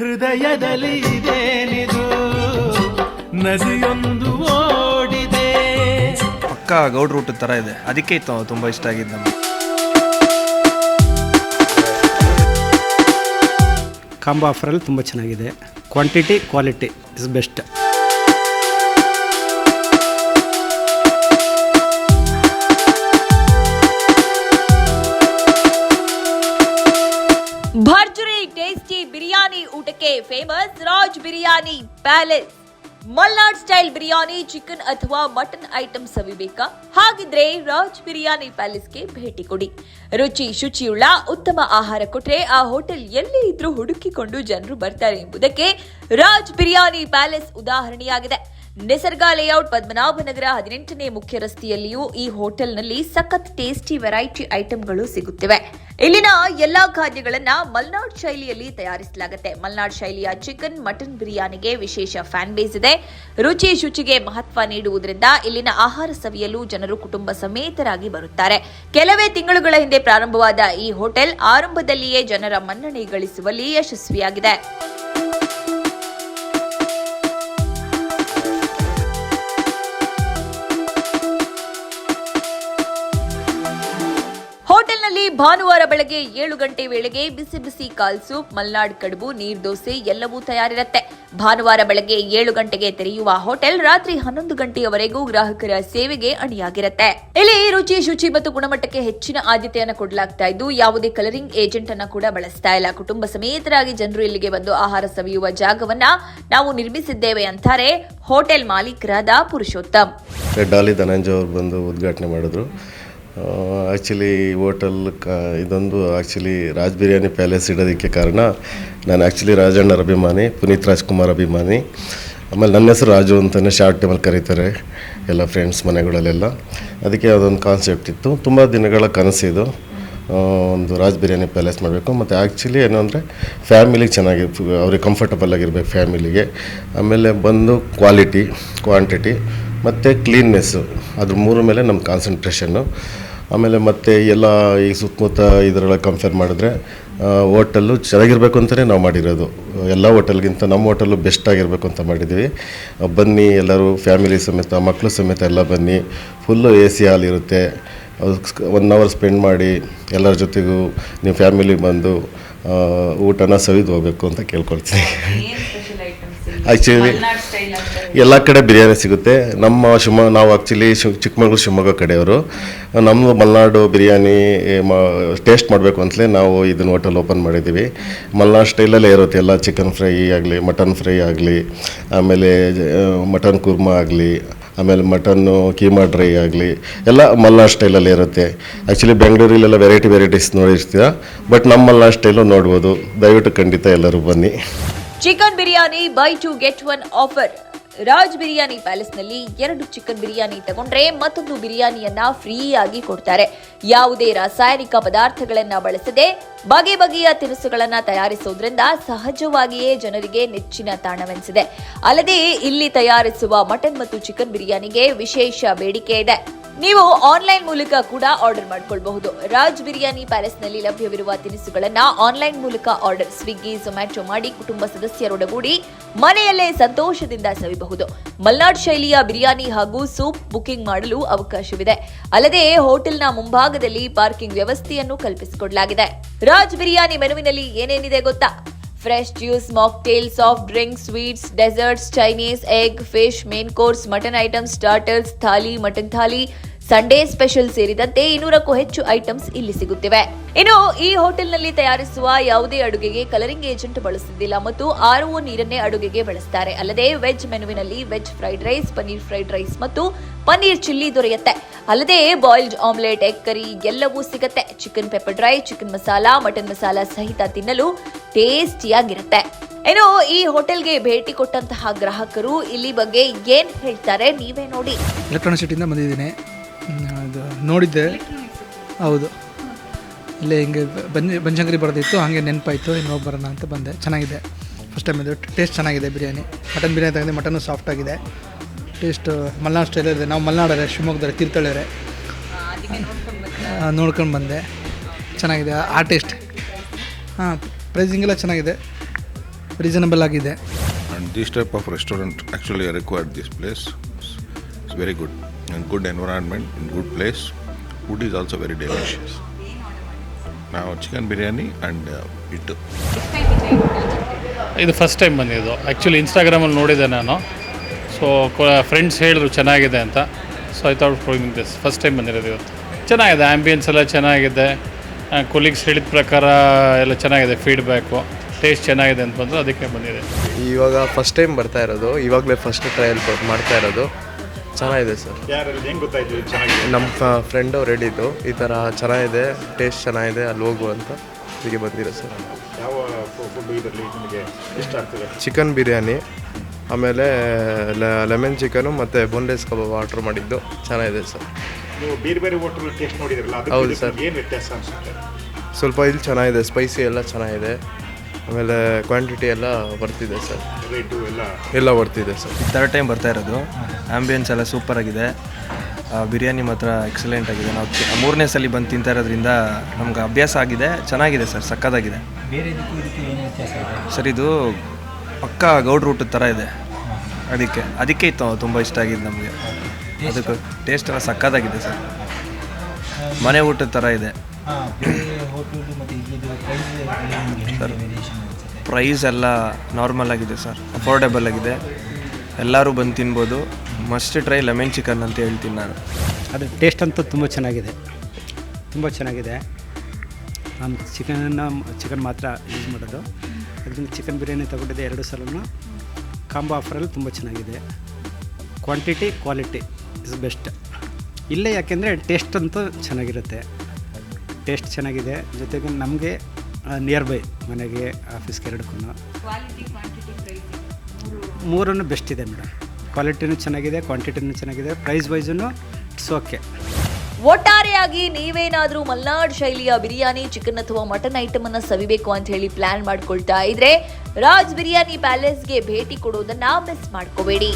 ಹೃದಯದಲ್ಲಿ ಇದೇನಿದು ನದಿಯೊಂದು ಓಡಿದೆ. ಪಕ್ಕಾ ಗೌಡ್ರ ಊಟದ ಥರ ಇದೆ, ಅದಕ್ಕೆ ಇತ್ತು ತುಂಬ ಇಷ್ಟ ಆಗಿದ್ದು ನಮಗೆ. ಕಾಂಬೋ ಆಫರಲ್ಲಿ ತುಂಬ ಚೆನ್ನಾಗಿದೆ. Quantity quality is best. ಭರ್ಜರಿ ಟೇಸ್ಟಿ ಬಿರಿಯಾನಿ ಊಟಕ್ಕೆ famous Raj biryani palace. Malnad style biryani, chicken ಅಥವಾ ಮಟನ್ ಐಟಮ್ ಸವಿಬೇಕಾ? ಹಾಗಿದ್ರೆ ರಾಜ್ ಬಿರಿಯಾನಿ ಪ್ಯಾಲೇಸ್ಗೆ ಭೇಟಿ ಕೊಡಿ. ರುಚಿ ಶುಚಿಯುಳ್ಳ ಉತ್ತಮ ಆಹಾರ ಕೊಟ್ರೆ ಆ ಹೋಟೆಲ್ ಎಲ್ಲಿ ಇದ್ರೂ ಹುಡುಕಿಕೊಂಡು ಜನರು ಬರ್ತಾರೆ ಎಂಬುದಕ್ಕೆ ರಾಜ್ ಬಿರಿಯಾನಿ ಪ್ಯಾಲೇಸ್ ಉದಾಹರಣೆಯಾಗಿದೆ. ನಿಸರ್ಗ ಲೇಔಟ್, ಪದ್ಮನಾಭನಗರ 18ನೇ ಮುಖ್ಯ ರಸ್ತೆಯಲ್ಲಿಯೂ ಈ ಹೋಟೆಲ್ನಲ್ಲಿ ಸಖತ್ ಟೇಸ್ಟಿ ವೆರೈಟಿ ಐಟಂಗಳು ಸಿಗುತ್ತಿವೆ. ಇಲ್ಲಿನ ಎಲ್ಲಾ ಖಾದ್ಯಗಳನ್ನ ಮಲ್ನಾಡ್ ಶೈಲಿಯಲ್ಲಿ ತಯಾರಿಸಲಾಗುತ್ತೆ. ಮಲ್ನಾಡ್ ಶೈಲಿಯ ಚಿಕನ್, ಮಟನ್ ಬಿರಿಯಾನಿಗೆ ವಿಶೇಷ ಫ್ಯಾನ್ ಬೇಸ್ ಇದೆ. ರುಚಿ ಶುಚಿಗೆ ಮಹತ್ವ ನೀಡುವುದರಿಂದ ಇಲ್ಲಿನ ಆಹಾರ ಸವಿಯಲು ಜನರು ಕುಟುಂಬ ಸಮೇತರಾಗಿ ಬರುತ್ತಾರೆ. ಕೆಲವೇ ತಿಂಗಳುಗಳ ಹಿಂದೆ ಪ್ರಾರಂಭವಾದ ಈ ಹೋಟೆಲ್ ಆರಂಭದಲ್ಲಿಯೇ ಜನರ ಮನ್ನಣೆ ಗಳಿಸುವಲ್ಲಿ ಯಶಸ್ವಿಯಾಗಿದೆ. ಹೋಟೆಲ್ನಲ್ಲಿ ಭಾನುವಾರ ಬೆಳಗ್ಗೆ 7 ಗಂಟೆ ವೇಳೆಗೆ ಬಿಸಿ ಬಿಸಿ ಕಾಲ್ ಸೂಪ್, ಮಲ್ನಾಡ್ ಕಡುಬು, ನೀರ್ ದೋಸೆ ಎಲ್ಲವೂ ತಯಾರಿರುತ್ತೆ. ಭಾನುವಾರ ಬೆಳಗ್ಗೆ 7 ಗಂಟೆಗೆ ತೆರೆಯುವ ಹೋಟೆಲ್ ರಾತ್ರಿ 11 ಗಂಟೆಯವರೆಗೂ ಗ್ರಾಹಕರ ಸೇವೆಗೆ ಅಣಿಯಾಗಿರುತ್ತೆ. ಇಲ್ಲಿ ರುಚಿ, ಶುಚಿ ಮತ್ತು ಗುಣಮಟ್ಟಕ್ಕೆ ಹೆಚ್ಚಿನ ಆದ್ಯತೆಯನ್ನು ಕೊಡಲಾಗ್ತಾ ಇದ್ದು, ಯಾವುದೇ ಕಲರಿಂಗ್ ಏಜೆಂಟ್ ಅನ್ನ ಕೂಡ ಬಳಸ್ತಾ ಇಲ್ಲ. ಕುಟುಂಬ ಸಮೇತರಾಗಿ ಜನರು ಇಲ್ಲಿಗೆ ಬಂದು ಆಹಾರ ಸವಿಯುವ ಜಾಗವನ್ನ ನಾವು ನಿರ್ಮಿಸಿದ್ದೇವೆ ಅಂತಾರೆ ಹೋಟೆಲ್ ಮಾಲೀಕರಾದ ಪುರುಷೋತ್ತಮ್. ಡಾಲಿ ಧನಂಜಯ ಅವರು ಬಂದು ಉದ್ಘಾಟನೆ ಮಾಡಿದ್ರು. ಆ್ಯಕ್ಚುಲಿ ಹೋಟೆಲ್ ಇದೊಂದು ಆ್ಯಕ್ಚುಲಿ ರಾಜ್ ಬಿರಿಯಾನಿ ಪ್ಯಾಲೇಸ್ ಇಡೋದಕ್ಕೆ ಕಾರಣ, ನಾನು ಆ್ಯಕ್ಚುಲಿ ರಾಜಣ್ಣರ ಅಭಿಮಾನಿ, ಪುನೀತ್ ರಾಜ್ಕುಮಾರ್ ಅಭಿಮಾನಿ. ಆಮೇಲೆ ನನ್ನ ಹೆಸರು ರಾಜು ಅಂತಲೇ ಶಾರ್ಟ್ ಟೈಮಲ್ಲಿ ಕರೀತಾರೆ ಎಲ್ಲ ಫ್ರೆಂಡ್ಸ್ ಮನೆಗಳಲ್ಲೆಲ್ಲ. ಅದಕ್ಕೆ ಅದೊಂದು ಕಾನ್ಸೆಪ್ಟ್ ಇತ್ತು. ತುಂಬ ದಿನಗಳ ಕನಸಿದು ಒಂದು ರಾಜ್ ಬಿರಿಯಾನಿ ಪ್ಯಾಲೇಸ್ ಮಾಡಬೇಕು. ಮತ್ತು ಆ್ಯಕ್ಚುಲಿ ಏನು ಅಂದರೆ ಫ್ಯಾಮಿಲಿಗೆ ಚೆನ್ನಾಗಿ ಅವ್ರಿಗೆ ಕಂಫರ್ಟಬಲ್ ಆಗಿರ್ಬೇಕು ಫ್ಯಾಮಿಲಿಗೆ. ಆಮೇಲೆ ಬಂದು ಕ್ವಾಲಿಟಿ, ಕ್ವಾಂಟಿಟಿ ಮತ್ತು ಕ್ಲೀನ್ನೆಸ್ಸು, ಅದ್ರ ಮೂರ ಮೇಲೆ ನಮ್ಮ ಕಾನ್ಸಂಟ್ರೇಷನ್ನು. ಆಮೇಲೆ ಮತ್ತು ಎಲ್ಲ ಈ ಸುತ್ತಮುತ್ತ ಇದರೊಳಗೆ ಕಂಪೇರ್ ಮಾಡಿದ್ರೆ ಹೋಟೆಲ್ಲು ಚೆನ್ನಾಗಿರಬೇಕು ಅಂತಲೇ ನಾವು ಮಾಡಿರೋದು. ಎಲ್ಲ ಹೋಟೆಲ್ಗಿಂತ ನಮ್ಮ ಹೋಟೆಲ್ಲು ಬೆಸ್ಟ್ ಆಗಿರಬೇಕು ಅಂತ ಮಾಡಿದ್ದೀವಿ. ಬನ್ನಿ ಎಲ್ಲರೂ ಫ್ಯಾಮಿಲಿ ಸಮೇತ, ಮಕ್ಕಳು ಸಮೇತ ಎಲ್ಲ ಬನ್ನಿ. ಫುಲ್ಲು AC ಹಾಲ್ ಇರುತ್ತೆ. 1 ಅವರ್ ಸ್ಪೆಂಡ್ ಮಾಡಿ ಎಲ್ಲರ ಜೊತೆಗೂ ನೀವು ಫ್ಯಾಮಿಲಿ ಬಂದು ಊಟನ ಸವಿದು ಹೋಗಬೇಕು ಅಂತ ಕೇಳ್ಕೊಳ್ತೀನಿ. ಆ್ಯಕ್ಚುಲಿ ಎಲ್ಲ ಕಡೆ ಬಿರಿಯಾನಿ ಸಿಗುತ್ತೆ. ನಮ್ಮ ನಾವು ಆ್ಯಕ್ಚುಲಿ ಚಿಕ್ಕಮಗಳೂರು ಶಿವಮೊಗ್ಗ ಕಡೆಯವರು. ನಮ್ಮ ಮಲೆನಾಡು ಬಿರಿಯಾನಿ ಟೇಸ್ಟ್ ಮಾಡಬೇಕು ಅಂತಲೇ ನಾವು ಇದನ್ನು ಹೋಟೆಲ್ ಓಪನ್ ಮಾಡಿದ್ದೀವಿ. ಮಲೆನಾಡು ಸ್ಟೈಲಲ್ಲೇ ಇರುತ್ತೆ ಎಲ್ಲ. ಚಿಕನ್ ಫ್ರೈ ಆಗಲಿ, ಮಟನ್ ಫ್ರೈ ಆಗಲಿ, ಆಮೇಲೆ ಮಟನ್ ಕುರ್ಮಾ ಆಗಲಿ, ಆಮೇಲೆ ಮಟನ್ನು ಕೀಮಾ ಡ್ರೈ ಆಗಲಿ, ಎಲ್ಲ ಮಲೆನಾಡು ಸ್ಟೈಲಲ್ಲಿ ಇರುತ್ತೆ. ಆ್ಯಕ್ಚುಲಿ ಬೆಂಗಳೂರಲ್ಲೆಲ್ಲ ವೆರೈಟೀಸ್ ನೋಡಿರ್ತೀರ, ಬಟ್ ನಮ್ಮ ಮಲೆನಾಡು ಸ್ಟೈಲು ನೋಡ್ಬೋದು. ದಯವಿಟ್ಟು ಖಂಡಿತ ಎಲ್ಲರೂ ಬನ್ನಿ. Chicken biryani buy 2 get 1 offer. Raj biryani ಪ್ಯಾಲೇಸ್ನಲ್ಲಿ 2 ಚಿಕನ್ ಬಿರಿಯಾನಿ ತಗೊಂಡ್ರೆ ಮತ್ತೊಂದು ಬಿರಿಯಾನಿಯನ್ನ ಫ್ರೀ ಆಗಿ ಕೊಡ್ತಾರೆ. ಯಾವುದೇ ರಾಸಾಯನಿಕ ಪದಾರ್ಥಗಳನ್ನ ಬಳಸದೆ ಬಗೆ ಬಗೆಯ ತಿನಿಸುಗಳನ್ನ ತಯಾರಿಸುವುದರಿಂದ ಸಹಜವಾಗಿಯೇ ಜನರಿಗೆ ನೆಚ್ಚಿನ ತಾಣವೆನಿಸಿದೆ. ಅಲ್ಲದೆ ಇಲ್ಲಿ ತಯಾರಿಸುವ ಮಟನ್ ಮತ್ತು ಚಿಕನ್ ಬಿರಿಯಾನಿಗೆ ವಿಶೇಷ ಬೇಡಿಕೆ ಇದೆ. ನೀವು ಆನ್ಲೈನ್ ಮೂಲಕ ಕೂಡ ಆರ್ಡರ್ ಮಾಡಿಕೊಳ್ಳಬಹುದು. ರಾಜ್ ಬಿರಿಯಾನಿ ಪ್ಯಾಲೇಸ್ನಲ್ಲಿ ಲಭ್ಯವಿರುವ ತಿನಿಸುಗಳನ್ನ ಆನ್ಲೈನ್ ಮೂಲಕ ಆರ್ಡರ್, ಸ್ವಿಗ್ಗಿ, ಝೊಮ್ಯಾಟೊ ಮಾಡಿ ಕುಟುಂಬ ಸದಸ್ಯರೊಡಗೂಡಿ ಮನೆಯಲ್ಲೇ ಸಂತೋಷದಿಂದ ಸವಿಬಹುದು. ಮಲ್ನಾಡ್ ಶೈಲಿಯ ಬಿರಿಯಾನಿ ಹಾಗೂ ಸೂಪ್ ಬುಕಿಂಗ್ ಮಾಡಲು ಅವಕಾಶವಿದೆ. ಅಲ್ಲದೆ ಹೋಟೆಲ್ನ ಮುಂಭಾಗದಲ್ಲಿ ಪಾರ್ಕಿಂಗ್ ವ್ಯವಸ್ಥೆಯನ್ನು ಕಲ್ಪಿಸಿಕೊಡಲಾಗಿದೆ. ರಾಜ್ ಬಿರಿಯಾನಿ ಮೆನುವಿನಲ್ಲಿ ಏನೇನಿದೆ ಗೊತ್ತಾ? Fresh juice, mocktail, soft drinks, sweets, deserts, Chinese, egg, fish, main course, mutton items, starters, thali, mutton thali, Sunday special ಸೇರಿದಂತೆ 200ಕ್ಕೂ ಹೆಚ್ಚು ಐಟಮ್ಸ್ ಇಲ್ಲಿ ಸಿಗುತ್ತಿವೆ. ಇನ್ನು ಈ ಹೋಟೆಲ್ನಲ್ಲಿ ತಯಾರಿಸುವ ಯಾವುದೇ ಅಡುಗೆಗೆ ಕಲರಿಂಗ್ ಏಜೆಂಟ್ ಬಳಸುವುದಿಲ್ಲ ಮತ್ತು RO ನೀರನ್ನೇ ಅಡುಗೆಗೆ ಬಳಸ್ತಾರೆ. ಅಲ್ಲದೆ ವೆಜ್ ಮೆನುವಿನಲ್ಲಿ veg fried rice, paneer fried rice ಮತ್ತು ಪನ್ನೀರ್ ಚಿಲ್ಲಿ ದೊರೆಯುತ್ತೆ. ಅಲ್ಲದೆ ಬಾಯ್ಲ್ಡ್ ಆಮ್ಲೆಟ್, ಎಗ್ ಕರಿ ಎಲ್ಲವೂ ಸಿಗುತ್ತೆ. Chicken pepper dry, chicken masala, mutton masala ಸಹಿತ ತಿನ್ನಲು ಟೇಸ್ಟಿಯಾಗಿರುತ್ತೆ. ಇನ್ನು ಈ ಹೋಟೆಲ್ಗೆ ಭೇಟಿ ಕೊಟ್ಟಂತಹ ಗ್ರಾಹಕರು ಇಲ್ಲಿ ಬಗ್ಗೆ ಏನ್ ಹೇಳ್ತಾರೆ ನೀವೇ ನೋಡಿ. ಎಲೆಕ್ಟ್ರಾನಿಕ್ ಸಿಟಿಯಿಂದ ಬಂದಿದ್ದೀನಿ, ಅದು ನೋಡಿದ್ದೆ. ಹೌದು, ಇಲ್ಲೇ ಹಿಂಗೆ ಬನಶಂಕರಿ ಬರೋದಿತ್ತು, ಹಾಗೆ ನೆನಪಾಯಿತು, ಇನ್ನು ಹೋಗಿ ಬರೋಣ ಅಂತ ಬಂದೆ. ಚೆನ್ನಾಗಿದೆ, ಫಸ್ಟ್ ಟೈಮ್ ಇದು. ಟೇಸ್ಟ್ ಚೆನ್ನಾಗಿದೆ. ಬಿರಿಯಾನಿ, ಮಟನ್ ಬಿರಿಯಾನಿ ತಗೊಂಡೆ, ಮಟನ್ನು ಸಾಫ್ಟಾಗಿದೆ. ಟೇಸ್ಟು ಮಲೆನಾಡು ಸ್ಟೈಲಲ್ಲಿದೆ. ನಾವು ಮಲೆನಾಡರೆ, ಶಿವಮೊಗ್ಗದವರೆ, ತೀರ್ಥಹಳ್ಳಿಯವರೆ, ನೋಡ್ಕೊಂಡು ಬಂದೆ. ಚೆನ್ನಾಗಿದೆ ಆ ಟೇಸ್ಟ್. ಪ್ರೈಸಿಂಗೆಲ್ಲ ಚೆನ್ನಾಗಿದೆ. ರೀಸನಬಲ್ ಆಗಿದೆ. And this type of restaurant actually I required this place. It's very good and good environment in good place. Food is also very delicious. Now chicken biryani and it. ಇದು first time ಬಂದಿದ್ದು. Actually ಇನ್ಸ್ಟಾಗ್ರಾಮಲ್ಲಿ ನೋಡಿದ್ದೆ ನಾನು. So friends ಹೇಳಿದ್ರು ಚೆನ್ನಾಗಿದೆ ಅಂತ. So I thought going this first time ಬಂದಿರೋದು ಇವತ್ತು. ಚೆನ್ನಾಗಿದೆ, ಆ್ಯಂಬಿಯನ್ಸ್ ಎಲ್ಲ ಚೆನ್ನಾಗಿದೆ, ಕೊಲೀಗ್ಸ್ ಹೇಳಿದ ಪ್ರಕಾರ ಎಲ್ಲ ಚೆನ್ನಾಗಿದೆ, ಫೀಡ್ಬ್ಯಾಕು ಟೇಸ್ಟ್ ಚೆನ್ನಾಗಿದೆ ಅಂತ ಬಂದರು, ಅದಕ್ಕೆ ಬಂದಿದೆ. ಇವಾಗ ಫಸ್ಟ್ ಟೈಮ್ ಬರ್ತಾ ಇರೋದು, ಇವಾಗಲೇ ಫಸ್ಟ್ ಟ್ರಯಲ್ ಮಾಡ್ತಾ ಇರೋದು. ಚೆನ್ನಾಗಿದೆ ಸರ್. ನಮ್ಮ ಫ್ರೆಂಡ್ ಅವ್ರು ಹೇಳಿದ್ದು ಈ ಥರ ಚೆನ್ನಾಗಿದೆ, ಟೇಸ್ಟ್ ಚೆನ್ನಾಗಿದೆ, ಅಲ್ಲಿ ಹೋಗು ಅಂತ ಹೀಗೆ ಬಂದಿರೋ ಸರ್. ಚಿಕನ್ ಬಿರಿಯಾನಿ, ಆಮೇಲೆ ಲೆಮನ್ ಚಿಕನು ಮತ್ತು ಬೋನ್ಲೆಸ್ ಕಬಾಬ್ ಆರ್ಡ್ರ್ ಮಾಡಿದ್ದು ಚೆನ್ನಾಗಿದೆ ಸರ್. ಹೌದು ಸರ್, ಸ್ವಲ್ಪ ಇಲ್ಲಿ ಚೆನ್ನಾಗಿದೆ, ಸ್ಪೈಸಿ ಎಲ್ಲ ಚೆನ್ನಾಗಿದೆ, ಆಮೇಲೆ ಕ್ವಾಂಟಿಟಿ ಎಲ್ಲ ಬರ್ತಿದೆ ಸರ್, ಎಲ್ಲ ಬರ್ತಿದೆ ಸರ್. ಥರ್ಡ್ ಟೈಮ್ ಬರ್ತಾ ಇರೋದು. ಆ್ಯಂಬಿಯನ್ಸ್ ಎಲ್ಲ ಸೂಪರಾಗಿದೆ, ಬಿರಿಯಾನಿ ಮಾತ್ರ ಎಕ್ಸಲೆಂಟ್ ಆಗಿದೆ. ನಾವು ಮೂರನೇ ಸಲ ಬಂದು ತಿಂತಾ ಇರೋದ್ರಿಂದ ನಮ್ಗೆ ಅಭ್ಯಾಸ ಆಗಿದೆ, ಚೆನ್ನಾಗಿದೆ ಸರ್, ಸಕ್ಕತ್ತಾಗಿದೆ ಸರ್. ಇದು ಪಕ್ಕಾ ಗೌಡ್ರ ಊಟದ ಥರ ಇದೆ, ಅದಕ್ಕೆ ಇತ್ತು ತುಂಬ ಇಷ್ಟ ಆಗಿದೆ ನಮಗೆ. ಅದಕ್ಕೆ ಟೇಸ್ಟ್ ಎಲ್ಲ ಸಕ್ಕತ್ತಾಗಿದೆ ಸರ್, ಮನೆ ಊಟದ ಥರ ಇದೆ ಸರ್. ಪ್ರೈಸ್ ಎಲ್ಲ ನಾರ್ಮಲ್ ಆಗಿದೆ ಸರ್, ಅಫೋರ್ಡೆಬಲ್ ಆಗಿದೆ, ಎಲ್ಲರೂ ಬಂದು ತಿನ್ಬೋದು. ಮಸ್ಟ್ ಟ್ರೈ ಲೆಮನ್ ಚಿಕನ್ ಅಂತ ಹೇಳ್ತೀನಿ ನಾನು. ಅದು ಟೇಸ್ಟ್ ಅಂತೂ ತುಂಬ ಚೆನ್ನಾಗಿದೆ, ತುಂಬ ಚೆನ್ನಾಗಿದೆ. ನಾನು ಚಿಕನ್ ಮಾತ್ರ ಯೂಸ್ ಮಾಡೋದು, ಅದರಿಂದ ಚಿಕನ್ ಬಿರಿಯಾನಿ ತೊಗೊಂಡಿದ್ದೆ 2 ಸಲನೂ. ಕಾಂಬೋ ಆಫರಲ್ಲಿ ತುಂಬ ಚೆನ್ನಾಗಿದೆ. ಕ್ವಾಂಟಿಟಿ ಕ್ವಾಲಿಟಿ ಇಸ್ ಬೆಸ್ಟ್ ಇಲ್ಲೇ, ಯಾಕೆಂದರೆ ಟೇಸ್ಟ್ ಅಂತೂ ಚೆನ್ನಾಗಿರುತ್ತೆ, ಟೇಸ್ಟ್ ಚೆನ್ನಾಗಿದೆ. ಜೊತೆಗೆ ನಮಗೆ ನಿಯರ್ ಬೈ ಮನೆಗೆ ಆಫೀಸ್ಗೆ 2ಕ್ಕೂ ಮೂರನ್ನು ಬೆಸ್ಟ್ ಇದೆ ಮೇಡಮ್. ಕ್ವಾಲಿಟಿನೂ ಚೆನ್ನಾಗಿದೆ, ಕ್ವಾಂಟಿಟಿನೂ ಚೆನ್ನಾಗಿದೆ, ಪ್ರೈಸ್ ವೈಸೂ ಇಟ್ಸ್ ಓಕೆ. ಒಟ್ಟಾರೆಯಾಗಿ ನೀವೇನಾದ್ರೂ ಮಲ್ನಾಡ್ ಶೈಲಿಯ ಬಿರಿಯಾನಿ, ಚಿಕನ್ ಅಥವಾ ಮಟನ್ ಐಟಮ್ ಅನ್ನ ಸವಿಬೇಕು ಅಂತ ಹೇಳಿ ಪ್ಲಾನ್ ಮಾಡ್ಕೊಳ್ತಾ ಇದ್ರೆ ರಾಜ್ ಬಿರಿಯಾನಿ ಪ್ಯಾಲೇಸ್ಗೆ ಭೇಟಿ ಕೊಡೋದನ್ನ ಮಿಸ್ ಮಾಡ್ಕೋಬೇಡಿ.